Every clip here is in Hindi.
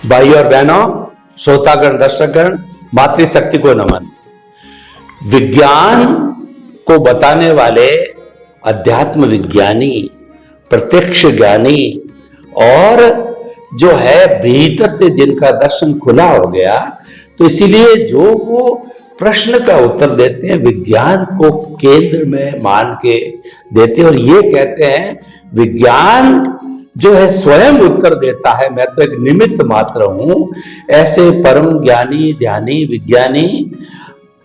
भाई और बहनों, श्रोतागण, दर्शकगण, मातृशक्ति को नमन। विज्ञान को बताने वाले अध्यात्म विज्ञानी, प्रत्यक्ष ज्ञानी और जो है भीतर से जिनका दर्शन खुला हो गया, तो इसीलिए जो वो प्रश्न का उत्तर देते हैं विज्ञान को केंद्र में मान के देते हैं और ये कहते हैं विज्ञान जो है स्वयं उत्तर देता है, मैं तो एक निमित्त मात्र हूं। ऐसे परम ज्ञानी, ध्यानी, विज्ञानी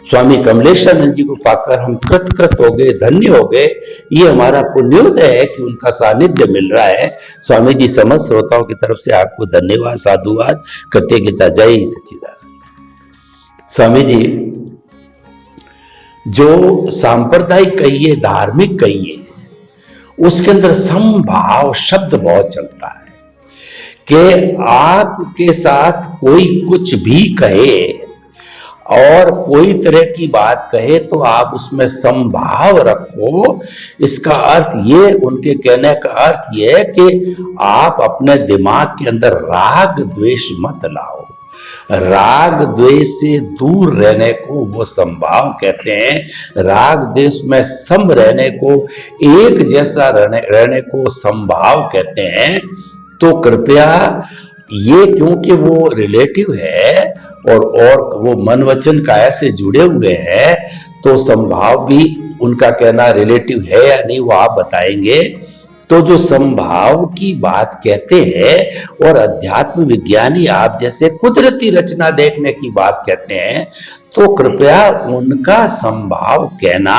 स्वामी कमलेशानंद जी को पाकर हम कृत हो गए, धन्य हो गए। ये हमारा पुण्योदय है कि उनका सानिध्य मिल रहा है। स्वामी जी समस्त श्रोताओं की तरफ से आपको धन्यवाद, साधुवाद, कृतज्ञता। जय सच्चिदानंद। स्वामी जी, जो सांप्रदायिक कहिए, धार्मिक कहिए, उसके अंदर समभाव शब्द बहुत चलता है कि आपके साथ कोई कुछ भी कहे और कोई तरह की बात कहे तो आप उसमें समभाव रखो। इसका अर्थ ये, उनके कहने का अर्थ ये है कि आप अपने दिमाग के अंदर राग द्वेष मत लाओ। राग द्वेष से दूर रहने को वो समभाव कहते हैं। राग द्वेष में सम रहने को, एक जैसा रहने को समभाव कहते हैं। तो कृपया ये, क्योंकि वो रिलेटिव है और वो मन वचन काया से जुड़े हुए हैं, तो समभाव भी उनका कहना रिलेटिव है या नहीं वो आप बताएंगे। तो जो समभाव की बात कहते हैं और अध्यात्म विज्ञानी आप जैसे कुदरती रचना देखने की बात कहते हैं, तो कृपया उनका समभाव कहना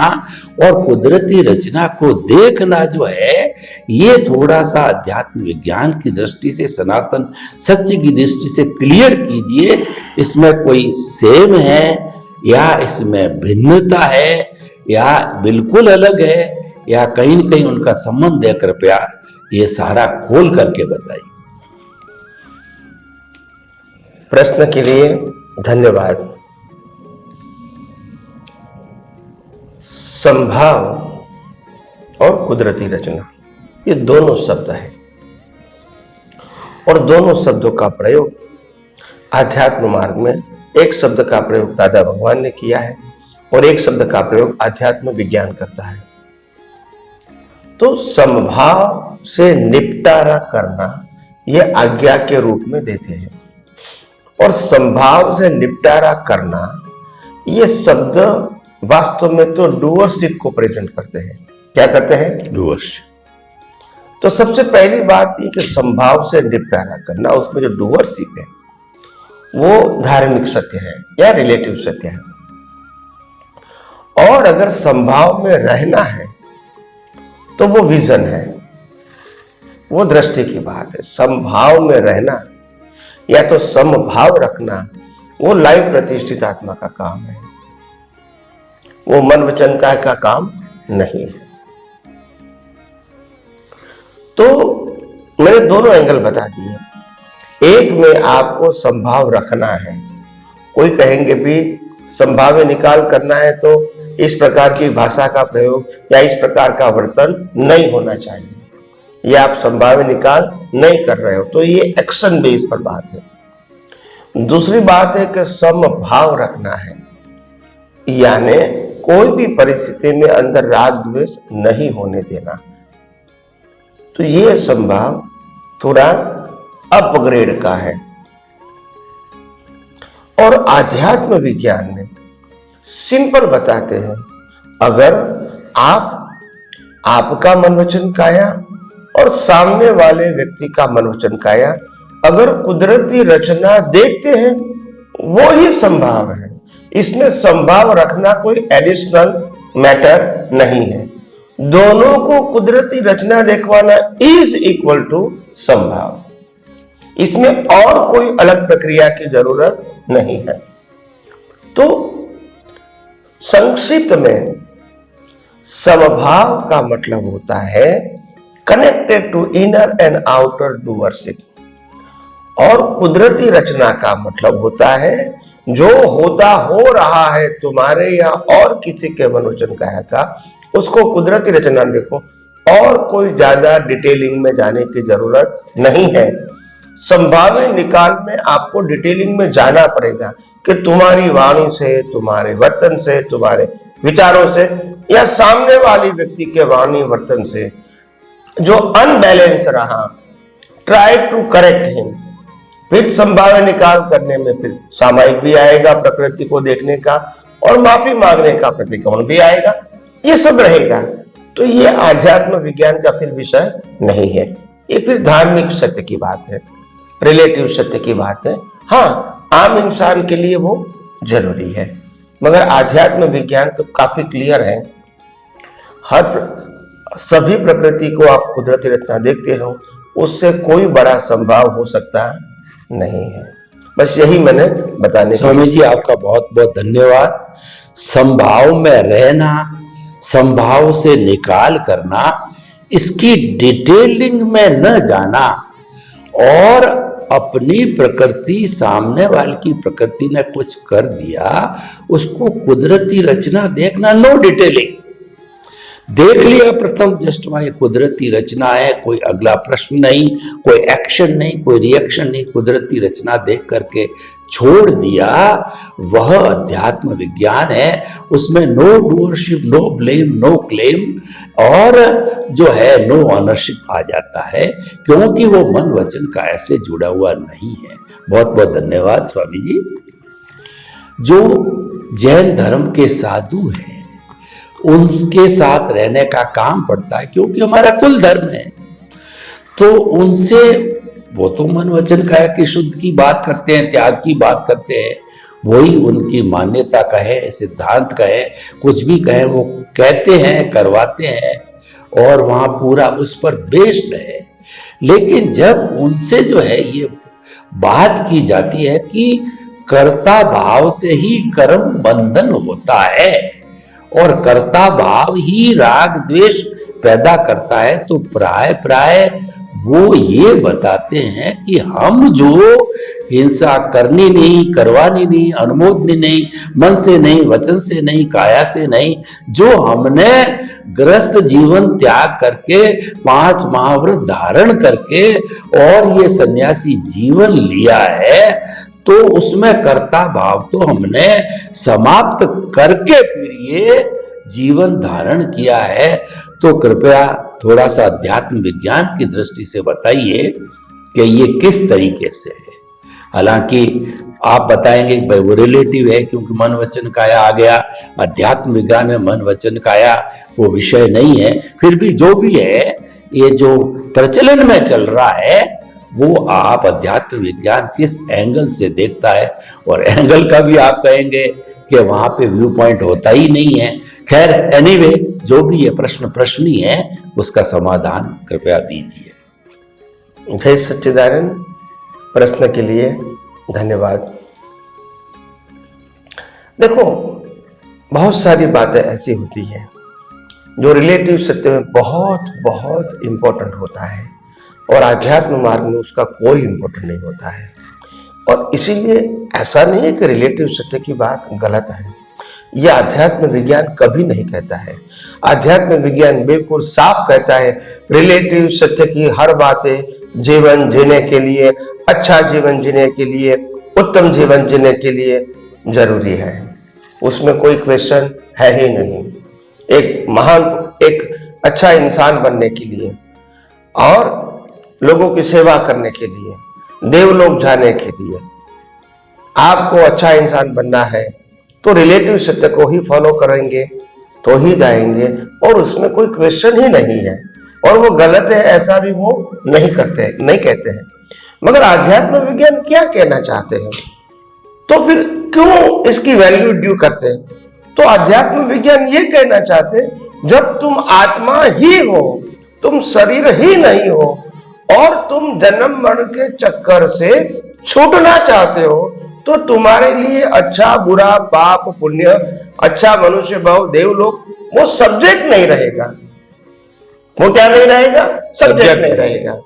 और कुदरती रचना को देखना जो है, ये थोड़ा सा अध्यात्म विज्ञान की दृष्टि से, सनातन सत्य की दृष्टि से क्लियर कीजिए। इसमें कोई सेम है या इसमें भिन्नता है या बिल्कुल अलग है या कहीं न कहीं उनका संबंध है, कृपया ये सारा खोल करके बताइए। प्रश्न के लिए धन्यवाद। संभाव और कुदरती रचना, ये दोनों शब्द हैं और दोनों शब्दों का प्रयोग आध्यात्म मार्ग में, एक शब्द का प्रयोग दादा भगवान ने किया है और एक शब्द का प्रयोग आध्यात्म विज्ञान करता है। तो समभाव से निपटारा करना यह आज्ञा के रूप में देते हैं और संभाव से निपटारा करना ये शब्द वास्तव में तो डूअरशिप को प्रेजेंट करते हैं। क्या करते हैं? डूअरशिप। तो सबसे पहली बात ये कि संभाव से निपटारा करना, उसमें जो डूअरशिप है वो धार्मिक सत्य है या रिलेटिव सत्य है। और अगर संभाव में रहना है तो वो विजन है, वो दृष्टि की बात है। समभाव में रहना या तो समभाव रखना वो लाइव प्रतिष्ठित आत्मा का काम है, वो मन वचन काय का काम नहीं है। तो मैंने दोनों एंगल बता दिए। एक में आपको संभाव रखना है, कोई कहेंगे भी संभाव्य निकाल करना है तो इस प्रकार की भाषा का प्रयोग या इस प्रकार का वर्तन नहीं होना चाहिए, या आप संभाव्य निकाल नहीं कर रहे हो, तो ये एक्शन बेस पर बात है। दूसरी बात है कि समभाव रखना है, यानी कोई भी परिस्थिति में अंदर राग द्वेष नहीं होने देना। तो ये संभाव थोड़ा अपग्रेड का है। और आध्यात्म विज्ञान में सिंपल बताते हैं, अगर आपका मन वचन काया और सामने वाले व्यक्ति का मन वचन काया अगर कुदरती रचना देखते हैं, वो ही संभाव है। इसमें संभाव रखना कोई एडिशनल मैटर नहीं है। दोनों को कुदरती रचना देखवाना इज इक्वल टू संभाव। इसमें और कोई अलग प्रक्रिया की जरूरत नहीं है। तो संक्षिप्त में समभाव का मतलब होता है connected to inner and outer doership, और कुदरती रचना का मतलब होता है जो होता हो रहा है तुम्हारे या और किसी के मनोवचन काया का, उसको कुदरती रचना देखो और कोई ज्यादा डिटेलिंग में जाने की जरूरत नहीं है। संभाव्य निकाल में आपको डिटेलिंग में जाना पड़ेगा कि तुम्हारी वाणी से, तुम्हारे वर्तन से, तुम्हारे विचारों से या सामने वाली व्यक्ति के वाणी वर्तन से जो अनबैलेंस रहा, ट्राई टू करेक्ट हिम। फिर संभाव्य निकाल करने में फिर सामायिक भी आएगा, प्रकृति को देखने का, और माफी मांगने का प्रतिकोण भी आएगा, ये सब रहेगा। तो ये आध्यात्म विज्ञान का फिर विषय नहीं है, ये फिर धार्मिक सत्य की बात है, रिलेटिव सत्य की बात है। हाँ, आम इंसान के लिए वो जरूरी है, मगर आध्यात्म विज्ञान तो काफी क्लियर है। सभी प्रकृति को आप कुदरती रचना देखते हो, उससे कोई बड़ा संभाव हो सकता नहीं है। बस यही मैंने बताने। स्वामी जी आपका बहुत बहुत धन्यवाद। संभाव में रहना, संभाव से निकाल करना, इसकी डिटेलिंग में न जाना और अपनी प्रकृति, सामने वाले की प्रकृति ने कुछ कर दिया, उसको कुदरती रचना देखना, नो डिटेलिंग। देख लिया प्रथम जस्ट वह कुदरती रचना है, कोई अगला प्रश्न नहीं, कोई एक्शन नहीं, कोई रिएक्शन नहीं, कुदरती रचना देख करके छोड़ दिया, वह अध्यात्म विज्ञान है। उसमें no doership, no blame, no claim और जो है नो ऑनरशिप आ जाता है, क्योंकि वो मन वचन का ऐसे जुड़ा हुआ नहीं है। बहुत बहुत धन्यवाद स्वामी जी। जो जैन धर्म के साधु हैं उनके साथ रहने का काम पड़ता है, क्योंकि हमारा कुल धर्म है, तो उनसे वो तो मन वचन का है कि शुद्ध की बात करते हैं, त्याग की बात करते हैं, वही उनकी मान्यता कहे, सिद्धांत कहे, कुछ भी कहे, वो कहते हैं, करवाते हैं और वहाँ पूरा उस पर बेस्ड है। लेकिन जब उनसे जो है ये बात की जाती है कि कर्ता भाव से ही कर्म बंधन होता है और कर्ता भाव ही राग द्वेष पैदा करता है, तो प्राय प्राय वो ये बताते हैं कि हम जो हिंसा करनी नहीं, करवानी नहीं, अनुमोदनी नहीं, मन से नहीं, वचन से नहीं, काया से नहीं, जो हमने ग्रस्त जीवन त्याग करके 5 महाव्रत धारण करके और ये सन्यासी जीवन लिया है, तो उसमें कर्ता भाव तो हमने समाप्त करके फिर ये जीवन धारण किया है। तो कृपया थोड़ा सा अध्यात्म विज्ञान की दृष्टि से बताइए कि ये किस तरीके से है। हालांकि आप बताएंगे कि भाई वो रिलेटिव है, क्योंकि मन वचन काया आ गया, अध्यात्म विज्ञान में मन वचन काया वो विषय नहीं है। फिर भी जो भी है, ये जो प्रचलन में चल रहा है, वो आप अध्यात्म विज्ञान किस एंगल से देखता है, और एंगल का भी आप कहेंगे कि वहां पे व्यू पॉइंट होता ही नहीं है। खैर एनीवे, जो भी ये प्रश्न ही है, उसका समाधान कृपया दीजिए। जय सच्चिदानंद। प्रश्न के लिए धन्यवाद। देखो, बहुत सारी बातें ऐसी होती हैं जो रिलेटिव सत्य में बहुत बहुत इंपॉर्टेंट होता है और आध्यात्म मार्ग में उसका कोई इंपॉर्टेंट नहीं होता है। और इसीलिए ऐसा नहीं है कि रिलेटिव सत्य की बात गलत है, यह अध्यात्म विज्ञान कभी नहीं कहता है। अध्यात्म विज्ञान बिल्कुल साफ कहता है, रिलेटिव सत्य की हर बातें जीवन जीने के लिए, अच्छा जीवन जीने के लिए, उत्तम जीवन जीने के लिए जरूरी है। उसमें कोई क्वेश्चन है ही नहीं। एक अच्छा इंसान बनने के लिए और लोगों की सेवा करने के लिए, देवलोक जाने के लिए आपको अच्छा इंसान बनना है तो रिलेटिव सत्य को ही फॉलो करेंगे तो ही जाएंगे, और उसमें कोई क्वेश्चन ही नहीं है। और वो गलत है ऐसा भी वो नहीं कहते हैं। मगर आध्यात्म विज्ञान क्या कहना चाहते हैं, तो फिर क्यों इसकी वैल्यू ड्यू करते हैं? तो अध्यात्म विज्ञान ये कहना चाहते हैं, जब तुम आत्मा ही हो, तुम शरीर ही नहीं हो और तुम जन्म मरण के चक्कर से छूटना चाहते हो, तो तुम्हारे लिए अच्छा बुरा, पाप पुण्य, अच्छा मनुष्य भाव, देवलोक वो सब्जेक्ट नहीं रहेगा। वो क्या नहीं रहेगा? सब्जेक्ट नहीं रहेगा।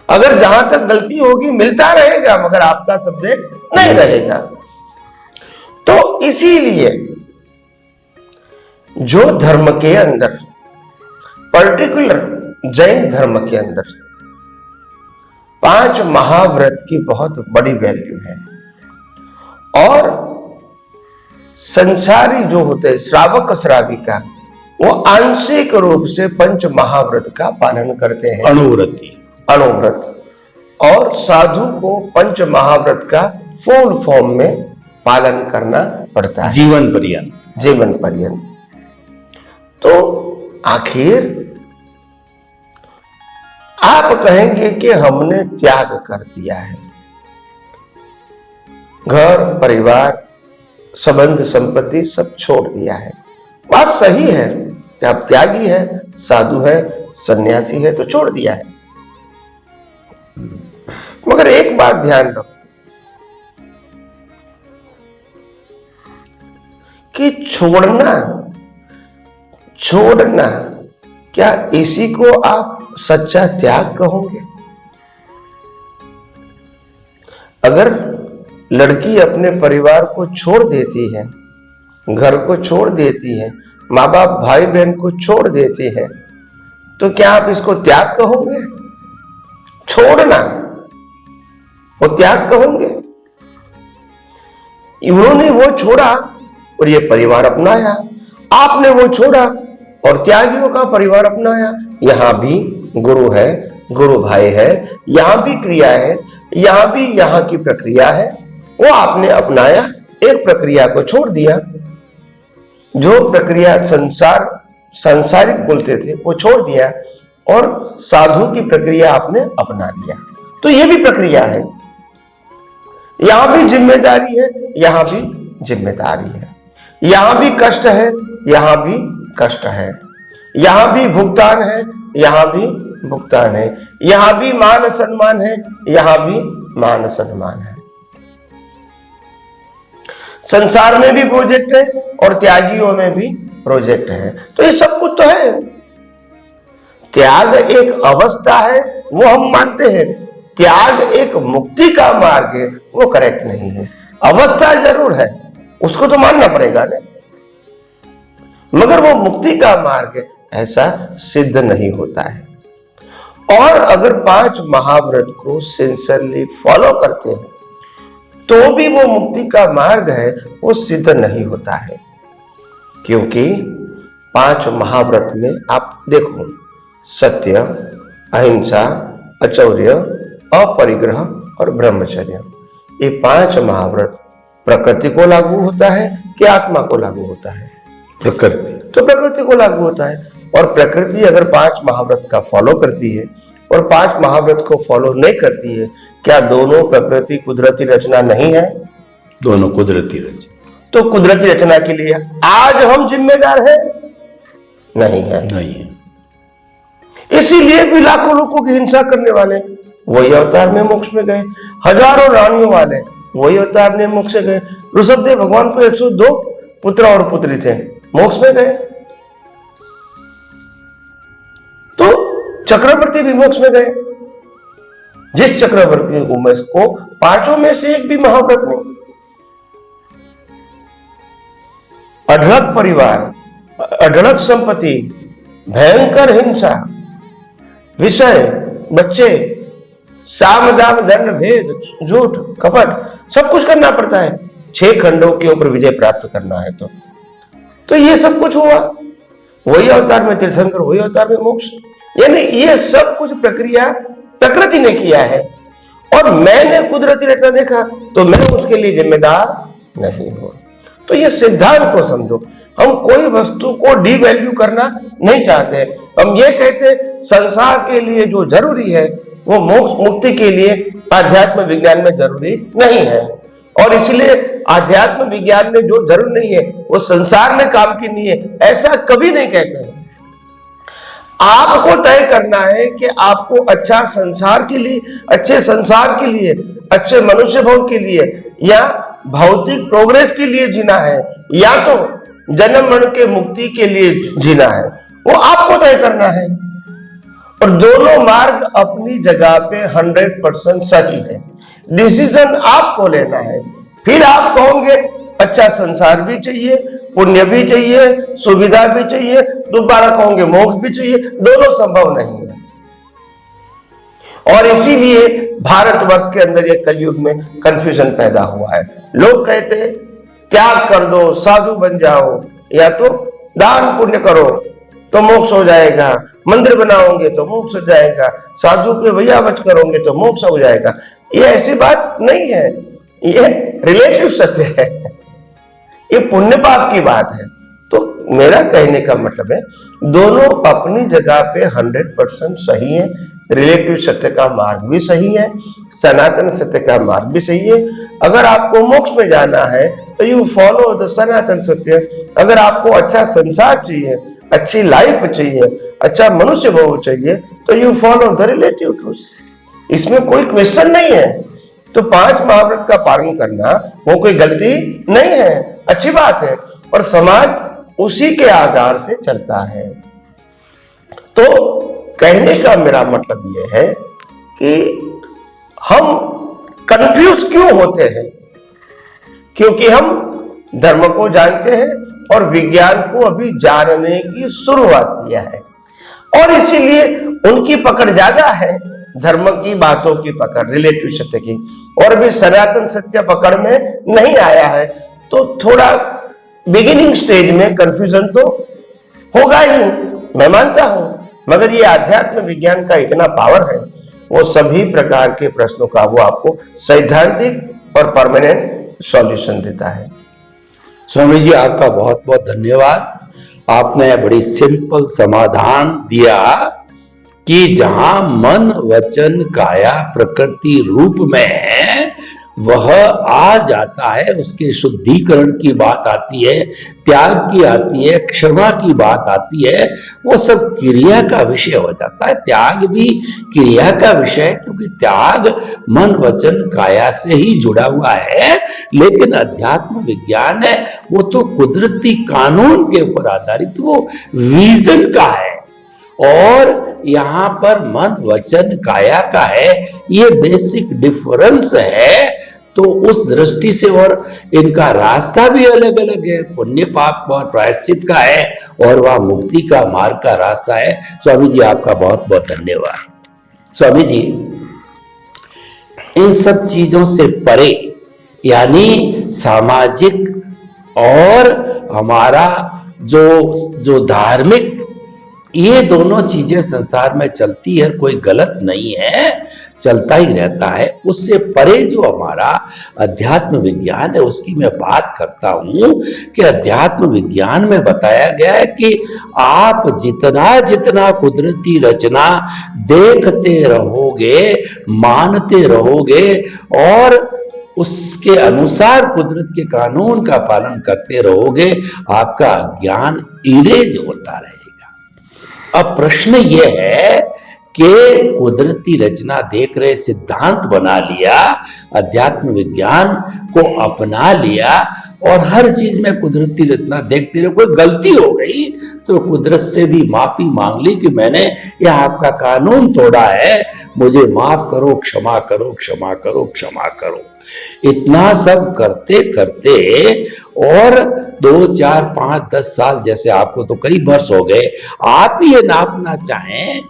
अगर जहां तक गलती होगी मिलता रहेगा, मगर आपका सब्जेक्ट नहीं रहेगा। तो इसीलिए जो धर्म के अंदर, पर्टिकुलर जैन धर्म के अंदर 5 महाव्रत की बहुत बड़ी वैल्यू है। और संसारी जो होते हैं श्रावक श्राविका, वो आंशिक रूप से 5 महाव्रत का पालन करते हैं, अणुव्रत। और साधु को 5 महाव्रत का फुल फॉर्म में पालन करना पड़ता है, जीवन पर्यंत। तो आखिर आप कहेंगे कि हमने त्याग कर दिया है, घर परिवार संबंध संपत्ति सब छोड़ दिया है। बात सही है कि आप त्यागी है, साधु है, सन्यासी है, तो छोड़ दिया है। मगर एक बात ध्यान रखो कि छोड़ना क्या इसी को आप सच्चा त्याग कहोगे? अगर लड़की अपने परिवार को छोड़ देती है, घर को छोड़ देती है, माँ बाप भाई बहन को छोड़ देते हैं, तो क्या आप इसको त्याग कहोगे? छोड़ना वो त्याग कहोगे? उन्होंने वो छोड़ा और ये परिवार अपनाया, आपने वो छोड़ा और त्यागियों का परिवार अपनाया। यहां भी गुरु है, गुरु भाई है, यहां भी क्रिया है, यहां भी यहां की प्रक्रिया है, वो आपने अपनाया, एक प्रक्रिया को छोड़ दिया। जो प्रक्रिया सांसारिक बोलते थे वो छोड़ दिया और साधु की प्रक्रिया आपने अपना लिया। तो ये भी प्रक्रिया है, यहां भी जिम्मेदारी है, यहां भी जिम्मेदारी है, यहां भी कष्ट है, यहां भी कष्ट है, यहां भी भुगतान है, यहां भी भुगतान है, यहां भी मान सम्मान है, यहां भी मान सम्मान है। संसार में भी प्रोजेक्ट है और त्यागियों में भी प्रोजेक्ट है। तो ये सब कुछ तो है। त्याग एक अवस्था है, वो हम मानते हैं। त्याग एक मुक्ति का मार्ग है, वो करेक्ट नहीं है। अवस्था जरूर है, उसको तो मानना पड़ेगा ना, मगर वो मुक्ति का मार्ग है ऐसा सिद्ध नहीं होता है। और अगर 5 महाव्रत को सिंसियरली फॉलो करते हैं तो भी वो मुक्ति का मार्ग है, वो सिद्ध नहीं होता है। क्योंकि 5 महाव्रत में आप देखो, सत्य, अहिंसा, अचौर्य, अपरिग्रह और ब्रह्मचर्य, ये 5 महाव्रत प्रकृति को लागू होता है कि आत्मा को लागू होता है? प्रकृति। तो प्रकृति को लागू होता है। और प्रकृति अगर 5 महाव्रत का फॉलो करती है और 5 महाव्रत को फॉलो नहीं करती है, क्या दोनों प्रकृति कुदरती रचना नहीं है? दोनों कुदरती रचना। तो कुदरती रचना के लिए आज हम जिम्मेदार हैं? नहीं है, नहीं है। इसीलिए भी लाखों लोगों की हिंसा करने वाले वही अवतार में मोक्ष में गए, हजारों रानियों वाले वही अवतार में मोक्ष में गए। ऋषभदेव भगवान को 102 पुत्र और पुत्री थे, मोक्ष में गए। तो चक्रवर्ती भी मोक्ष में गए। जिस चक्रवर्ती उमेश को 5 में से एक भी महाव्रत नहीं, अढळक परिवार, अढळक संपत्ति, भयंकर हिंसा, विषय, बच्चे, साम दाम दंड भेद, झूठ कपट, सब कुछ करना पड़ता है 6 खंडों के ऊपर विजय प्राप्त करना है। तो ये सब कुछ हुआ, वही अवतार में तीर्थंकर, वही अवतार में मोक्ष। यानी ये सब कुछ प्रक्रिया प्रकृति ने किया है और मैंने कुदरती रचना देखा तो मैं उसके लिए जिम्मेदार नहीं हूं। तो ये सिद्धांत को समझो। हम कोई वस्तु को डिवैल्यू करना नहीं चाहते। हम ये कहते संसार के लिए जो जरूरी है वो मोक्ष मुक्ति के लिए आध्यात्म विज्ञान में जरूरी नहीं है, और इसलिए आध्यात्म विज्ञान में जो जरूरी नहीं है वो संसार में काम की नहीं है, ऐसा कभी नहीं कहते हैं। आपको तय करना है कि आपको अच्छा संसार के लिए, अच्छे संसार के लिए, अच्छे मनुष्य भोग के लिए या भौतिक प्रोग्रेस के लिए जीना है या तो जन्म मरण के मुक्ति के लिए जीना है, वो आपको तय करना है। और दोनों मार्ग अपनी जगह पे 100% सही है। डिसीजन आपको लेना है। फिर आप कहोगे अच्छा संसार भी चाहिए, पुण्य भी चाहिए, सुविधा भी चाहिए, दोबारा कहोगे मोक्ष भी चाहिए। दोनों संभव नहीं है। और इसीलिए भारतवर्ष के अंदर ये कलयुग में कंफ्यूजन पैदा हुआ है। लोग कहते हैं त्याग कर दो, साधु बन जाओ, या तो दान पुण्य करो तो मोक्ष हो जाएगा, मंदिर बनाओगे तो मोक्ष हो जाएगा, साधु के भैया बच करोगे तो मोक्ष हो जाएगा। ये ऐसी बात नहीं है, ये रिलेटिव सत्य है, ये पुण्य पाप की बात है। तो मेरा कहने का मतलब है दोनों अपनी जगह पे 100% सही है। रिलेटिव सत्य का मार्ग भी सही है, सनातन सत्य का मार्ग भी सही है। अगर आपको मोक्ष में जाना है तो यू फॉलो द सनातन सत्य। अगर आपको अच्छा संसार चाहिए, अच्छी लाइफ चाहिए, अच्छा मनुष्य भाव चाहिए, तो you follow the relative truth. इसमें कोई क्वेश्चन नहीं है। तो 5 महाव्रत का पालन करना वो कोई गलती नहीं है, अच्छी बात है, और समाज उसी के आधार से चलता है। तो कहने का मेरा मतलब यह है कि हम कंफ्यूज क्यों होते हैं? क्योंकि हम धर्म को जानते हैं और विज्ञान को अभी जानने की शुरुआत किया है, और इसीलिए उनकी पकड़ ज्यादा है, धर्म की बातों की पकड़, रिलेटिव सत्य की, और भी सनातन सत्य पकड़ में नहीं आया है। तो थोड़ा बिगिनिंग स्टेज में कंफ्यूजन तो होगा ही, मैं मानता हूं, मगर ये आध्यात्म विज्ञान का इतना पावर है, वो सभी प्रकार के प्रश्नों का वो आपको सैद्धांतिक और परमानेंट सॉल्यूशन देता है। स्वामी जी आपका बहुत बहुत धन्यवाद। आपने बड़ी सिंपल समाधान दिया कि जहां मन वचन काया प्रकृति रूप में है वह आ जाता है, उसके शुद्धिकरण की बात आती है, त्याग की आती है, क्षमा की बात आती है, वो सब क्रिया का विषय हो जाता है। त्याग भी क्रिया का विषय है, क्योंकि त्याग मन वचन काया से ही जुड़ा हुआ है। लेकिन अध्यात्म विज्ञान है वो तो कुदरती कानून के ऊपर आधारित, वो विजन का है, और यहां पर मन वचन काया का है, ये बेसिक डिफरेंस है। तो उस दृष्टि से, और इनका रास्ता भी अलग अलग है, पुण्य पाप और प्रायश्चित का है, और वह मुक्ति का मार्ग का रास्ता है। स्वामी जी आपका बहुत बहुत धन्यवाद। स्वामी जी इन सब चीजों से परे, यानी सामाजिक और हमारा जो धार्मिक, ये दोनों चीजें संसार में चलती है, कोई गलत नहीं है, चलता ही रहता है। उससे परे जो हमारा अध्यात्म विज्ञान है उसकी मैं बात करता हूं कि अध्यात्म विज्ञान में बताया गया है कि आप जितना जितना कुदरती रचना देखते रहोगे, मानते रहोगे, और उसके अनुसार कुदरत के कानून का पालन करते रहोगे, आपका ज्ञान इरेज होता रहेगा। अब प्रश्न यह है कि कुदरती रचना देख रहे, सिद्धांत बना लिया, अध्यात्म विज्ञान को अपना लिया, और हर चीज में कुदरती रचना देखते रहे, कोई गलती हो गई तो कुदरत से भी माफी मांग ली कि मैंने यह आपका कानून तोड़ा है, मुझे माफ करो, क्षमा करो, क्षमा करो, क्षमा करो। इतना सब करते करते, और 2, 4, 5, 10 साल, जैसे आपको तो कई वर्ष हो गए, आप ये नापना चाहें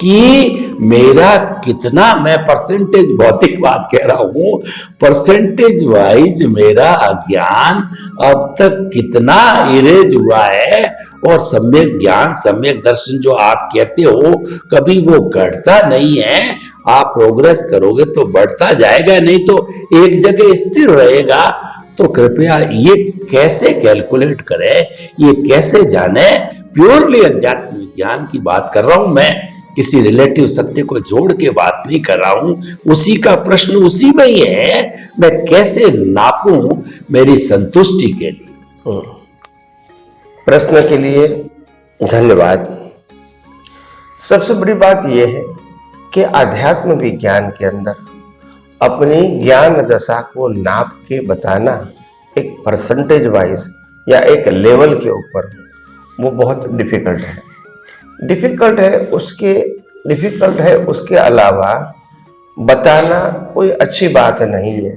कि मेरा कितना, मैं परसेंटेज भौतिक बात कह रहा हूं, परसेंटेज वाइज मेरा अज्ञान अब तक कितना इरेज हुआ है, और सम्यक ज्ञान, सम्यक दर्शन जो आप कहते हो, कभी वो घटता नहीं है। आप प्रोग्रेस करोगे तो बढ़ता जाएगा, नहीं तो एक जगह स्थिर रहेगा। तो कृपया ये कैसे कैलकुलेट करें, ये कैसे जाने, प्योरली अध्यात्म विज्ञान की बात कर रहा हूं मैं, किसी रिलेटिव सत्य को जोड़ के बात नहीं कर रहा हूं। उसी का प्रश्न उसी में ही है, मैं कैसे नापूं मेरी संतुष्टि के लिए। प्रश्न के लिए धन्यवाद। सबसे बड़ी बात यह है कि आध्यात्म विज्ञान के अंदर अपनी ज्ञान दशा को नाप के बताना एक परसेंटेज वाइज या एक लेवल के ऊपर, वो बहुत डिफिकल्ट है। डिफिकल्ट है उसके अलावा बताना कोई अच्छी बात नहीं है,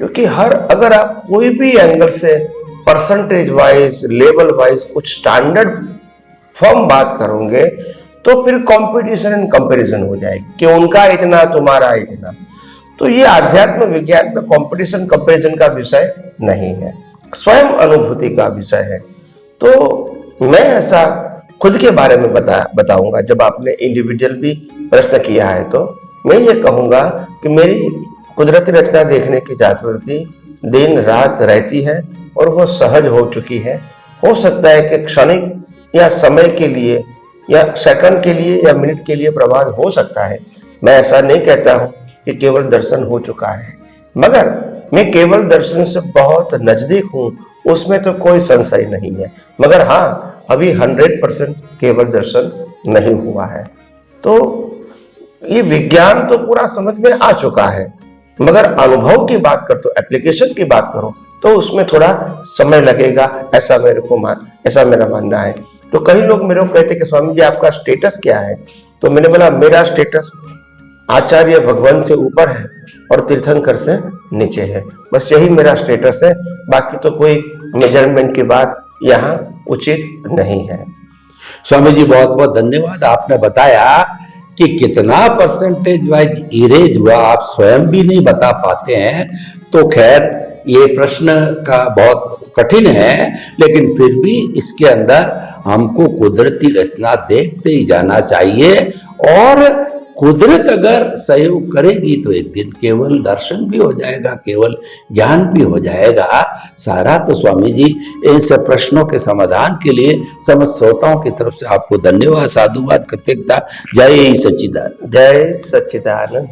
क्योंकि अगर आप कोई भी एंगल से परसेंटेज वाइज, लेवल वाइज कुछ स्टैंडर्ड फॉर्म बात करोगे तो फिर कंपटीशन एंड कंपैरिजन हो जाएगी कि उनका इतना तुम्हारा इतना। तो ये आध्यात्म विज्ञान में कंपटीशन कंपैरिजन का विषय नहीं है, स्वयं अनुभूति का विषय है। तो मैं ऐसा खुद के बारे में बताऊंगा। जब आपने इंडिविजुअल भी प्रश्न किया है तो मैं ये कहूंगा कि मेरी कुदरती रचना देखने की जागृति दिन रात रहती है और वो सहज हो चुकी है। हो सकता है कि क्षणिक या समय के लिए या सेकंड के लिए या मिनट के लिए प्रभाव हो सकता है। मैं ऐसा नहीं कहता हूं कि केवल दर्शन हो चुका है, मगर मैं केवल दर्शन से बहुत नजदीक हूं, उसमें तो कोई संशय नहीं है। मगर हाँ, अभी 100% केवल दर्शन नहीं हुआ है। तो ये विज्ञान तो पूरा समझ में आ चुका है, मगर अनुभव की बात करो तो, एप्लीकेशन की बात करो तो उसमें थोड़ा समय लगेगा, ऐसा मेरा मानना है। तो कई लोग मेरे को कहते कि स्वामी जी आपका स्टेटस क्या है? तो मैंने बोला मेरा स्टेटस आचार्य भगवान से ऊपर है और तीर्थंकर से नीचे है, बस यही मेरा स्टेटस है। बाकी तो कोई मेजरमेंट की बात यहाँ उचित नहीं है। स्वामी जी बहुत बहुत धन्यवाद। आपने बताया कि कितना परसेंटेज वाइज इरेज हुआ आप स्वयं भी नहीं बता पाते हैं, तो खैर ये प्रश्न का बहुत कठिन है, लेकिन फिर भी इसके अंदर हमको कुदरती रचना देखते ही जाना चाहिए। और कुदरत अगर सहयोग करेगी तो एक दिन केवल दर्शन भी हो जाएगा, केवल ज्ञान भी हो जाएगा सारा। तो स्वामी जी इन सब प्रश्नों के समाधान के लिए समस्त श्रोताओं की तरफ से आपको धन्यवाद, साधुवाद, कृतज्ञता। जय सच्चिदानंद। जय सच्चिदानंद।